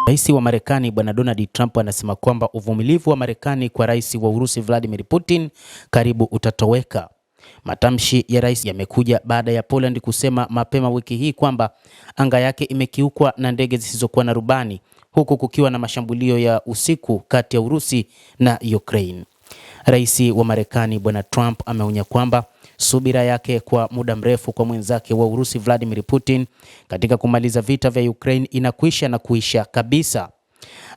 Rais wa Marekani Bwana Donald Trump anasema kwamba uvumilivu wa Marekani kwa rais wa Urusi Vladimir Putin karibu utatoweka. Matamshi ya rais yamekuja baada ya Poland kusema mapema wiki hii kwamba anga yake imekiukwa na ndege zisizokuwa na rubani, huku kukiwa na mashambulio ya usiku kati ya Urusi na Ukraine. Rais wa Marekani Bwana Trump ameonya kwamba subira yake kwa muda mrefu kwa mwenzake wa Urusi Vladimir Putin katika kumaliza vita vya Ukraine inakwisha na kuisha kabisa.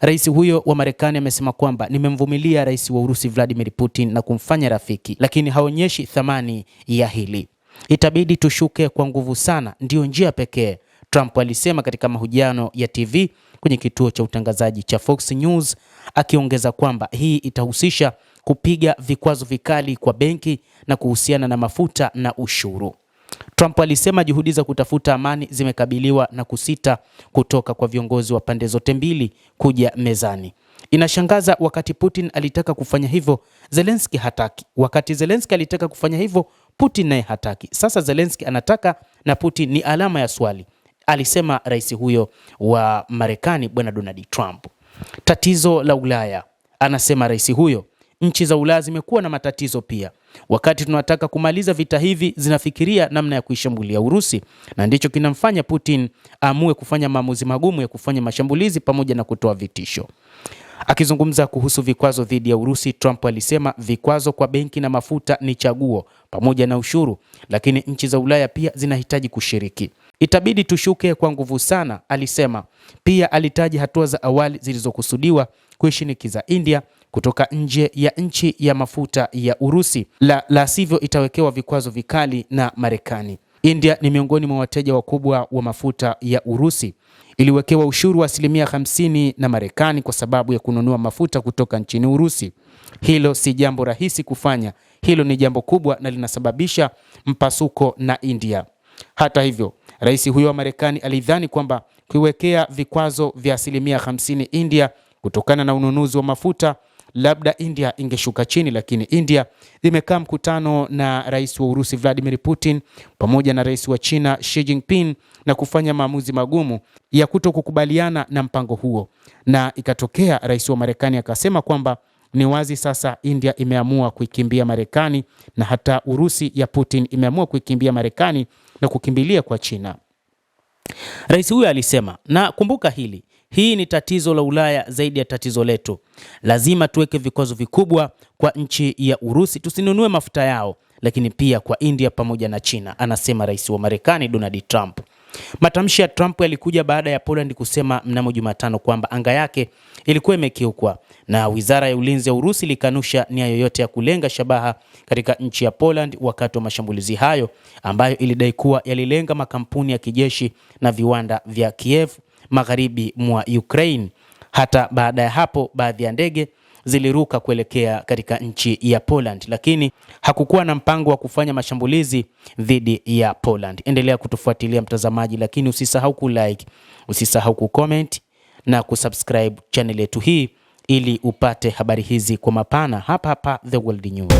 Rais huyo wa Marekani amesema kwamba nimemvumilia rais wa Urusi Vladimir Putin na kumfanya rafiki, lakini haonyeshi thamani ya hili. Itabidi tushuke kwa nguvu sana, ndio njia pekee, Trump alisema katika mahojiano ya TV kwenye kituo cha utangazaji cha Fox News, akiongeza kwamba hii itahusisha kupiga vikwazo vikali kwa benki na kuhusiana na mafuta na ushuru. Trump alisema juhudi za kutafuta amani zimekabiliwa na kusita kutoka kwa viongozi wa pande zote mbili kuja mezani. Inashangaza, wakati Putin alitaka kufanya hivyo, Zelensky hataki. Wakati Zelensky alitaka kufanya hivyo, Putin naye hataki. Sasa Zelensky anataka na Putin ni alama ya swali, alisema rais huyo wa Marekani Bwana Donald Trump. Tatizo la Ulaya, anasema rais huyo, nchi za Ulaya zimekuwa na matatizo pia. Wakati tunataka kumaliza vita hivi, zinafikiria namna ya kuishambulia Urusi, na ndicho kinamfanya Putin aamue kufanya maamuzi magumu ya kufanya mashambulizi pamoja na kutoa vitisho. Akizungumza kuhusu vikwazo dhidi ya Urusi, Trump alisema vikwazo kwa benki na mafuta ni chaguo pamoja na ushuru, lakini nchi za Ulaya pia zinahitaji kushiriki. Itabidi tushuke kwa nguvu sana, alisema. Pia alitaja hatua za awali zilizokusudiwa kuishinikiza India kutoka nje ya nchi ya mafuta ya Urusi, la sivyo itawekewa vikwazo vikali na Marekani. India ni miongoni mwa wateja wakubwa wa mafuta ya Urusi. Iliwekewa ushuru wa 50% na Marekani kwa sababu ya kununua mafuta kutoka nchini Urusi. Hilo si jambo rahisi kufanya, hilo ni jambo kubwa na linasababisha mpasuko na India. Hata hivyo, rais huyo wa Marekani alidhani kwamba kuiwekea vikwazo vya 50% India kutokana na ununuzi wa mafuta, labda India ingeshuka chini, lakini India imekaa mkutano na rais wa Urusi Vladimir Putin pamoja na rais wa China Xi Jinping na kufanya maamuzi magumu ya kutokukubaliana na mpango huo, na ikatokea rais wa Marekani akasema kwamba ni wazi sasa India imeamua kuikimbia Marekani na hata Urusi ya Putin imeamua kuikimbia Marekani na kukimbilia kwa China. Rais huyo alisema, na kumbuka hii ni tatizo la Ulaya zaidi ya tatizo letu. Lazima tuweke vikwazo vikubwa kwa nchi ya Urusi, tusinunue mafuta yao, lakini pia kwa India pamoja na China, anasema rais wa Marekani Donald Trump. Matamshi ya Trump yalikuja baada ya Poland kusema mnamo Jumatano kwamba anga yake ilikuwa imekiukwa, na wizara ya ulinzi ya Urusi likanusha nia yoyote ya kulenga shabaha katika nchi ya Poland wakati wa mashambulizi hayo ambayo ilidai kuwa yalilenga makampuni ya kijeshi na viwanda vya Kiev magharibi mwa Ukraine. Hata baada ya hapo, baadhi ya ndege ziliruka kuelekea katika nchi ya Poland, lakini hakukuwa na mpango wa kufanya mashambulizi dhidi ya Poland. Endelea kutufuatilia mtazamaji, lakini usisahau kulike, usisahau kucomment na kusubscribe channel yetu hii ili upate habari hizi kwa mapana hapa The World News.